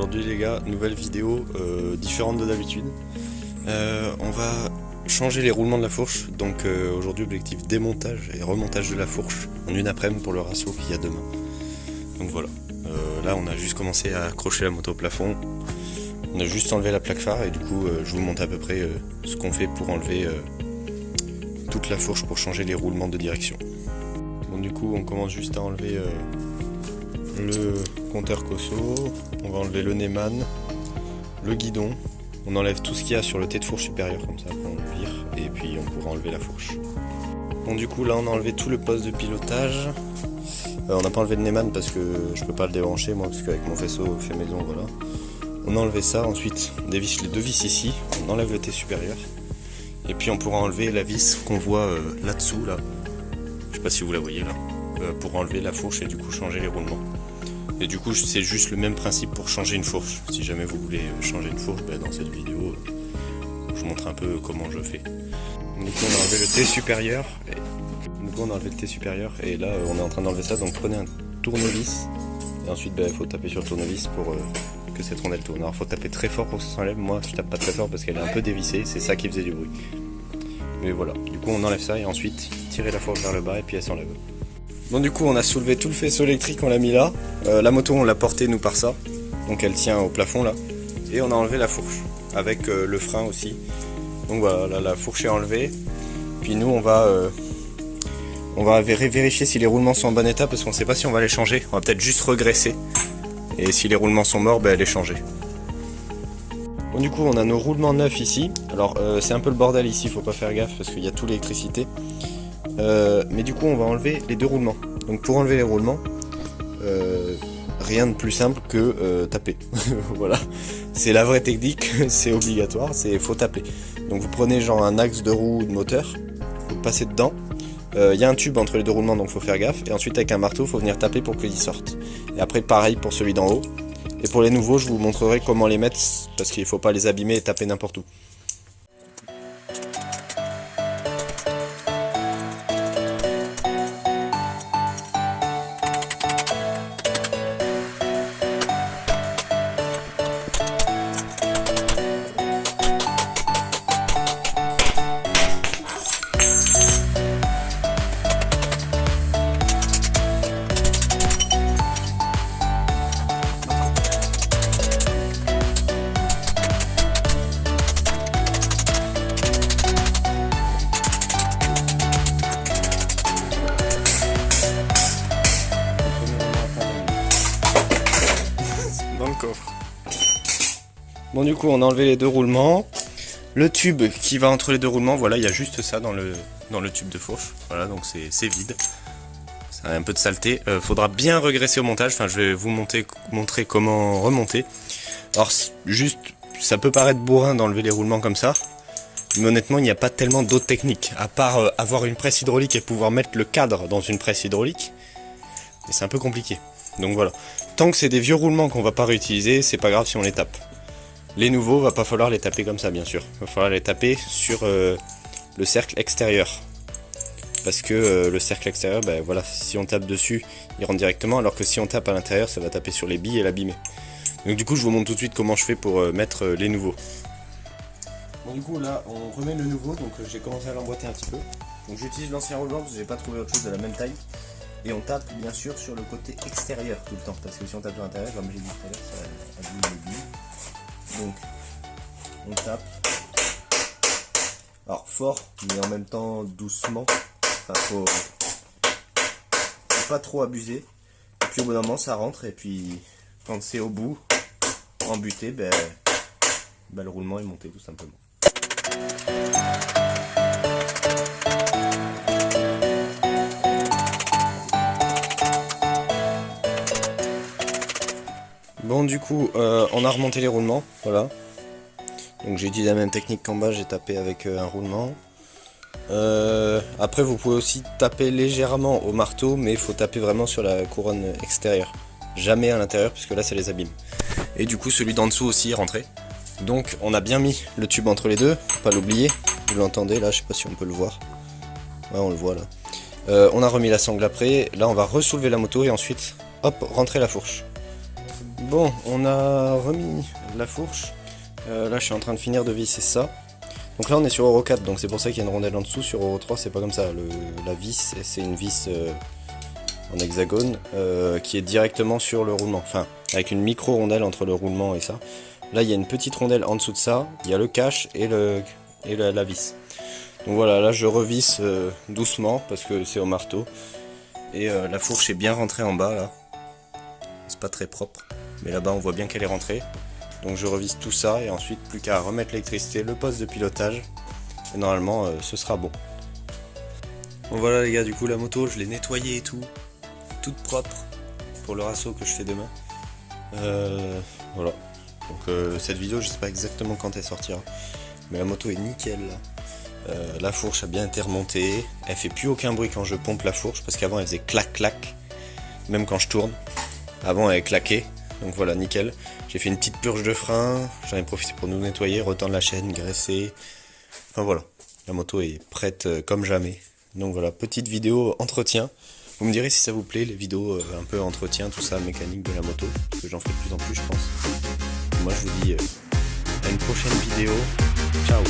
Aujourd'hui les gars, nouvelle vidéo différente de d'habitude. On va changer les roulements de la fourche. Donc aujourd'hui objectif démontage et remontage de la fourche en une après-midi pour le rasso qu'il y a demain. Donc voilà, là on a juste commencé à accrocher la moto au plafond. On a juste enlevé la plaque phare et du coup je vous montre à peu près ce qu'on fait pour enlever toute la fourche pour changer les roulements de direction. Bon du coup on commence juste à enlever le compteur Cosso, on va enlever le Neyman, le guidon, on enlève tout ce qu'il y a sur le T de fourche supérieur comme ça, après on le vire et puis on pourra enlever la fourche. Bon du coup là on a enlevé tout le poste de pilotage, on n'a pas enlevé le Neyman parce que je peux pas le débrancher moi parce qu'avec mon faisceau fait maison voilà. On a enlevé ça, ensuite on dévisse les deux vis ici, on enlève le T supérieur et puis on pourra enlever la vis qu'on voit là-dessous là, je sais pas si vous la voyez là, pour enlever la fourche et du coup changer les roulements. Et du coup c'est juste le même principe pour changer une fourche. Si jamais vous voulez changer une fourche, dans cette vidéo je vous montre un peu comment je fais. Du coup on a enlevé le T supérieur et là on est en train d'enlever ça, donc prenez un tournevis et ensuite il faut taper sur le tournevis pour que cette rondelle tourne. Alors faut taper très fort pour que ça s'enlève, moi je tape pas très fort parce qu'elle est un peu dévissée, c'est ça qui faisait du bruit. Mais voilà, du coup on enlève ça et ensuite tirez la fourche vers le bas et puis elle s'enlève. Bon du coup on a soulevé tout le faisceau électrique, on l'a mis là, la moto on l'a portée nous par ça, donc elle tient au plafond là, et on a enlevé la fourche, avec le frein aussi, donc voilà, là, la fourche est enlevée, puis nous on va vérifier si les roulements sont en bon état, parce qu'on ne sait pas si on va les changer, on va peut-être juste regresser, et si les roulements sont morts, les changer. Bon du coup on a nos roulements neufs ici, alors c'est un peu le bordel ici, faut pas faire gaffe parce qu'il y a toute l'électricité. Mais du coup on va enlever les deux roulements. Donc pour enlever les roulements, rien de plus simple que taper. Voilà, c'est la vraie technique, c'est obligatoire, faut taper. Donc vous prenez genre un axe de roue ou de moteur, vous passez dedans, il y a un tube entre les deux roulements donc faut faire gaffe, et ensuite avec un marteau faut venir taper pour qu'ils sortent. Et après pareil pour celui d'en haut. Et pour les nouveaux je vous montrerai comment les mettre parce qu'il faut pas les abîmer et taper n'importe où. Dans le coffre. Bon du coup on a enlevé les deux roulements. Le tube qui va entre les deux roulements, voilà, il y a juste ça dans le tube de fourche. Voilà, donc c'est vide. Ça a un peu de saleté. Faudra bien regresser au montage. Enfin je vais vous montrer comment remonter. Alors juste, ça peut paraître bourrin d'enlever les roulements comme ça. Mais honnêtement il n'y a pas tellement d'autres techniques. À part avoir une presse hydraulique et pouvoir mettre le cadre dans une presse hydraulique. Mais c'est un peu compliqué. Donc voilà. Tant que c'est des vieux roulements qu'on va pas réutiliser, c'est pas grave si on les tape. Les nouveaux, va pas falloir les taper comme ça bien sûr. Va falloir les taper sur le cercle extérieur. Parce que le cercle extérieur, voilà, si on tape dessus, il rentre directement, alors que si on tape à l'intérieur, ça va taper sur les billes et l'abîmer. Donc du coup, je vous montre tout de suite comment je fais pour mettre les nouveaux. Bon du coup là, on remet le nouveau, donc j'ai commencé à l'emboîter un petit peu. Donc j'utilise l'ancien roulement parce que j'ai pas trouvé autre chose de la même taille. Et on tape bien sûr sur le côté extérieur tout le temps, parce que si on tape sur l'intérieur, comme j'ai dit tout à l'heure, ça abîme les billes. Donc on tape, alors fort, mais en même temps doucement, enfin faut pas trop abuser. Et puis au bout d'un moment ça rentre, et puis quand c'est au bout, embuté, le roulement est monté tout simplement. Bon du coup on a remonté les roulements, voilà. Donc j'ai utilisé la même technique qu'en bas, j'ai tapé avec un roulement. Après vous pouvez aussi taper légèrement au marteau, mais il faut taper vraiment sur la couronne extérieure. Jamais à l'intérieur puisque là ça les abîme. Et du coup celui d'en dessous aussi est rentré. Donc on a bien mis le tube entre les deux, faut pas l'oublier. Vous l'entendez là, je sais pas si on peut le voir. Ouais on le voit là. On a remis la sangle après, là on va ressoulever la moto et ensuite hop rentrer la fourche. Bon, on a remis la fourche. Là je suis en train de finir de visser ça. Donc là on est sur Euro 4, donc c'est pour ça qu'il y a une rondelle en dessous. Sur Euro 3 c'est pas comme ça, la vis c'est une vis en hexagone qui est directement sur le roulement, enfin avec une micro rondelle entre le roulement et ça. Là il y a une petite rondelle en dessous de ça, il y a le cache et la vis. Donc voilà, là je revisse doucement parce que c'est au marteau. Et la fourche est bien rentrée en bas là. C'est pas très propre, mais là-bas on voit bien qu'elle est rentrée. Donc je revisse tout ça et ensuite plus qu'à remettre l'électricité, le poste de pilotage. Et normalement ce sera bon. Bon voilà les gars, du coup la moto je l'ai nettoyée et tout. Toute propre pour le rasso que je fais demain. Voilà. Donc cette vidéo je sais pas exactement quand elle sortira. Mais la moto est nickel là. La fourche a bien été remontée. Elle fait plus aucun bruit quand je pompe la fourche parce qu'avant elle faisait clac clac. Même quand je tourne. Avant elle claquait. Donc voilà, nickel. J'ai fait une petite purge de frein. J'en ai profité pour nous nettoyer, retendre la chaîne, graisser. Enfin voilà. La moto est prête comme jamais. Donc voilà, petite vidéo entretien. Vous me direz si ça vous plaît, les vidéos un peu entretien, tout ça, mécanique de la moto. Parce que j'en ferai de plus en plus je pense. Moi je vous dis à une prochaine vidéo. Ciao.